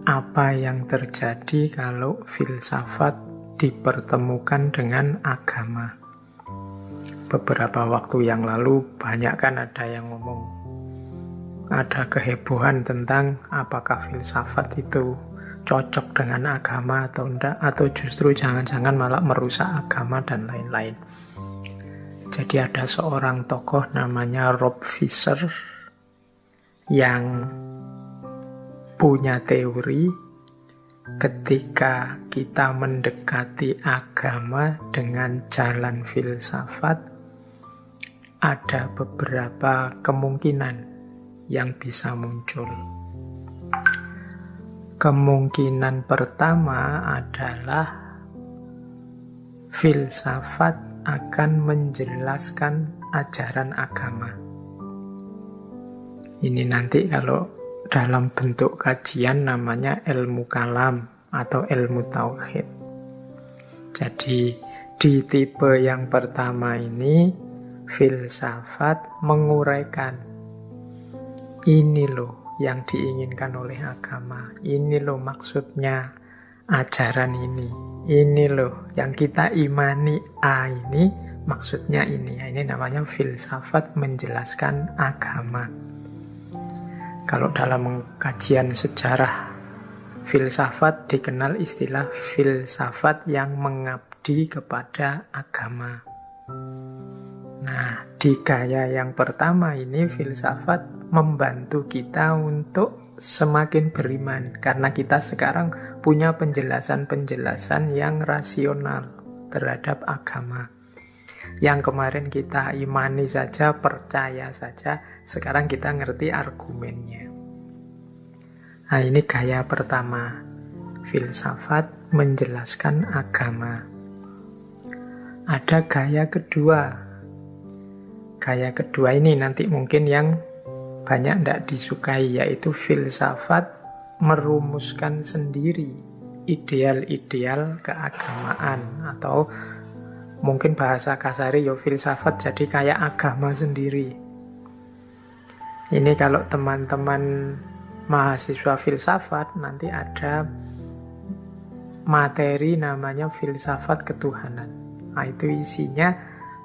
apa yang terjadi kalau filsafat dipertemukan dengan agama. Beberapa waktu yang lalu banyak kan ada yang ngomong, ada kehebohan tentang apakah filsafat itu cocok dengan agama atau enggak, atau justru jangan-jangan malah merusak agama dan lain-lain. Jadi ada seorang tokoh namanya Rob Fisher yang punya teori ketika kita mendekati agama dengan jalan filsafat, ada beberapa kemungkinan yang bisa muncul. Kemungkinan pertama adalah filsafat akan menjelaskan ajaran agama. Ini nanti kalau dalam bentuk kajian namanya ilmu kalam atau ilmu tauhid. Jadi di tipe yang pertama ini filsafat menguraikan, ini loh yang diinginkan oleh agama, ini loh maksudnya ajaran ini loh yang kita imani, ini maksudnya ini. Ini namanya filsafat menjelaskan agama. Kalau dalam kajian sejarah filsafat dikenal istilah filsafat yang mengabdi kepada agama. Nah, di gaya yang pertama ini filsafat membantu kita untuk semakin beriman, karena kita sekarang punya penjelasan-penjelasan yang rasional terhadap agama. Yang kemarin kita imani saja, percaya saja, sekarang kita ngerti argumennya. Nah, ini gaya pertama, filsafat menjelaskan agama. Ada gaya kedua. Gaya kedua ini nanti mungkin yang banyak tidak disukai, yaitu filsafat merumuskan sendiri ideal-ideal keagamaan, atau mungkin bahasa kasari filsafat jadi kayak agama sendiri. Ini kalau teman-teman mahasiswa filsafat nanti ada materi namanya filsafat ketuhanan. Nah, itu isinya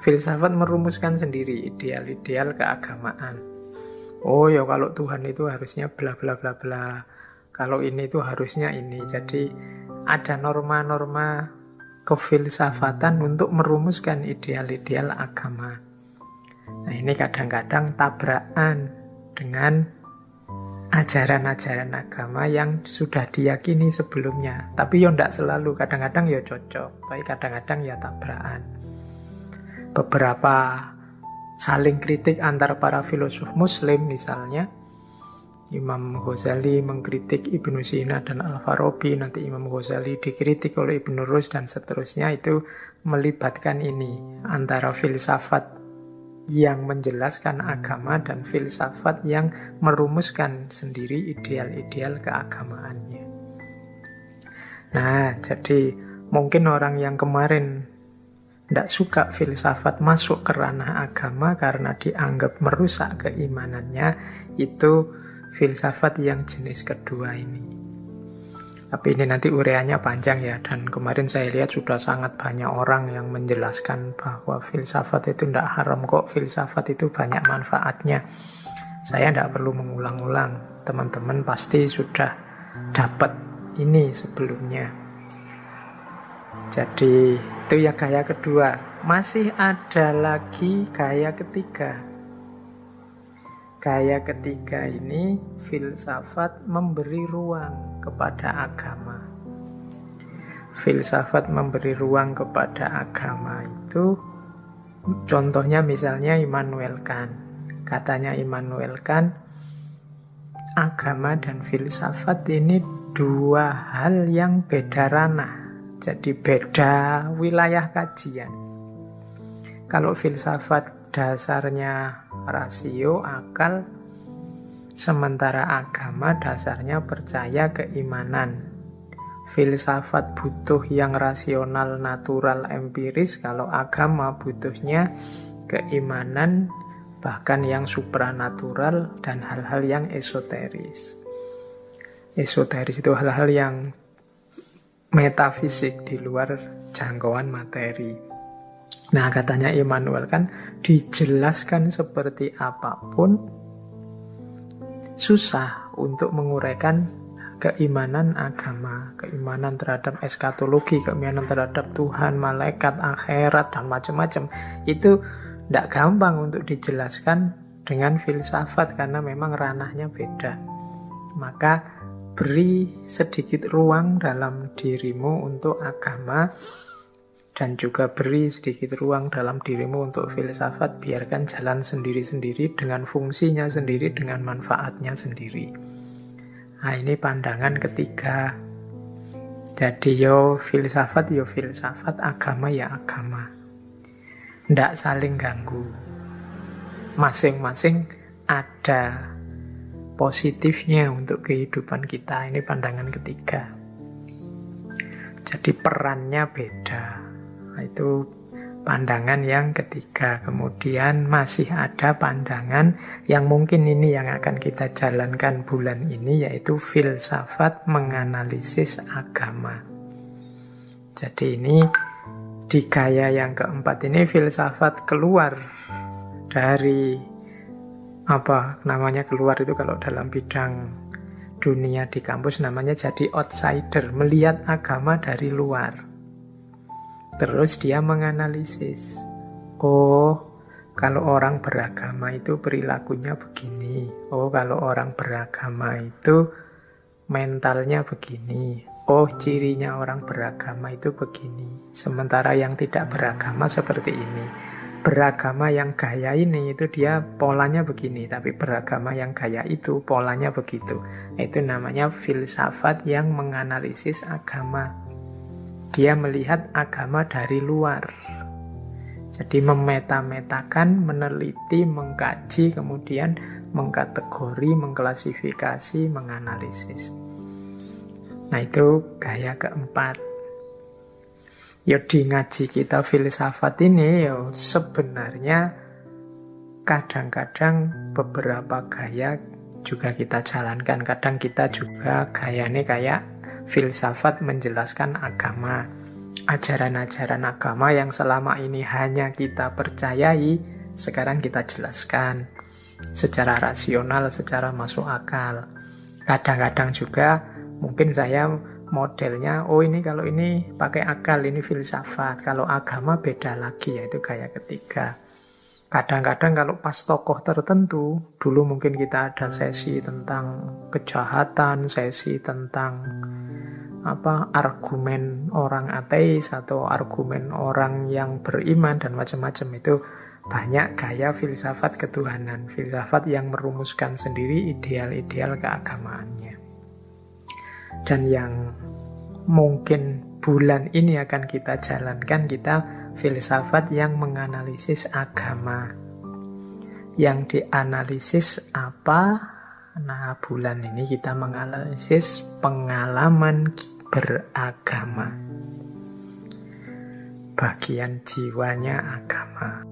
filsafat merumuskan sendiri ideal-ideal keagamaan. Oh ya, kalau Tuhan itu harusnya bla bla bla bla. Kalau ini itu harusnya ini. Jadi ada norma-norma kefilsafatan untuk merumuskan ideal-ideal agama. Nah, ini kadang-kadang tabrakan dengan ajaran-ajaran agama yang sudah diyakini sebelumnya. Tapi ya tidak selalu, kadang-kadang ya cocok, tapi kadang-kadang ya tabrakan. Beberapa saling kritik antar para filosof muslim, misalnya Imam Ghazali mengkritik Ibnu Sina dan Al-Farabi, nanti Imam Ghazali dikritik oleh Ibnu Rus dan seterusnya. Itu melibatkan ini antara filsafat yang menjelaskan agama dan filsafat yang merumuskan sendiri ideal-ideal keagamaannya. Nah, jadi mungkin orang yang kemarin tidak suka filsafat masuk ke ranah agama karena dianggap merusak keimanannya, itu filsafat yang jenis kedua ini. Tapi ini nanti ureannya panjang ya, dan kemarin saya lihat sudah sangat banyak orang yang menjelaskan bahwa filsafat itu tidak haram kok, filsafat itu banyak manfaatnya. Saya tidak perlu mengulang-ulang, teman-teman pasti sudah dapat ini sebelumnya. Jadi itu ya gaya kedua. Masih ada lagi gaya ketiga. Gaya ketiga ini filsafat memberi ruang kepada agama. Filsafat memberi ruang kepada agama itu contohnya misalnya Immanuel Kant. Katanya Immanuel Kant, agama dan filsafat ini dua hal yang beda ranah. Jadi beda wilayah kajian. Kalau filsafat dasarnya rasio, akal, sementara agama dasarnya percaya keimanan. Filsafat butuh yang rasional, natural, empiris. Kalau agama butuhnya keimanan, bahkan yang supranatural dan hal-hal yang esoteris. Esoteris itu hal-hal yang metafisik di luar jangkauan materi. Nah, katanya Immanuel kan dijelaskan seperti apapun susah untuk menguraikan keimanan agama, keimanan terhadap eskatologi, keimanan terhadap Tuhan, malaikat, akhirat, dan macam-macam. Itu tidak gampang untuk dijelaskan dengan filsafat karena memang ranahnya beda. Maka beri sedikit ruang dalam dirimu untuk agama dan juga beri sedikit ruang dalam dirimu untuk filsafat. Biarkan jalan sendiri-sendiri dengan fungsinya sendiri, dengan manfaatnya sendiri. Nah, ini pandangan ketiga. Jadi filsafat, agama ya agama. Tidak saling ganggu. Masing-masing ada positifnya untuk kehidupan kita. Ini pandangan ketiga. Jadi perannya beda. Nah, itu pandangan yang ketiga. Kemudian masih ada pandangan yang mungkin ini yang akan kita jalankan bulan ini, yaitu filsafat menganalisis agama. Jadi ini di gaya yang keempat ini filsafat keluar dari keluar itu kalau dalam bidang dunia di kampus namanya jadi outsider, melihat agama dari luar. Terus dia menganalisis, kalau orang beragama itu perilakunya begini, kalau orang beragama itu mentalnya begini, cirinya orang beragama itu begini. Sementara yang tidak beragama seperti ini. Beragama yang gaya ini itu dia polanya begini, tapi beragama yang gaya itu polanya begitu. Itu namanya filsafat yang menganalisis agama. Dia melihat agama dari luar. Jadi memeta-metakan, meneliti, mengkaji, kemudian mengkategori, mengklasifikasi, menganalisis. Nah, itu gaya keempat. Di ngaji kita filsafat ini sebenarnya kadang-kadang beberapa gaya juga kita jalankan. Kadang kita juga gayanya kayak filsafat menjelaskan agama. Ajaran-ajaran agama yang selama ini hanya kita percayai, sekarang kita jelaskan secara rasional, secara masuk akal. Kadang-kadang juga mungkin saya modelnya, ini kalau ini pakai akal, ini filsafat. Kalau agama beda lagi, yaitu gaya ketiga. Kadang-kadang kalau pas tokoh tertentu, dulu mungkin kita ada sesi tentang kejahatan, sesi tentang argumen orang ateis atau argumen orang yang beriman dan macam-macam. Itu banyak gaya filsafat ketuhanan, filsafat yang merumuskan sendiri ideal-ideal keagamaannya. Dan yang mungkin bulan ini akan kita jalankan, kita filsafat yang menganalisis agama. Yang dianalisis apa? Nah, bulan ini kita menganalisis pengalaman beragama. Bagian jiwanya agama.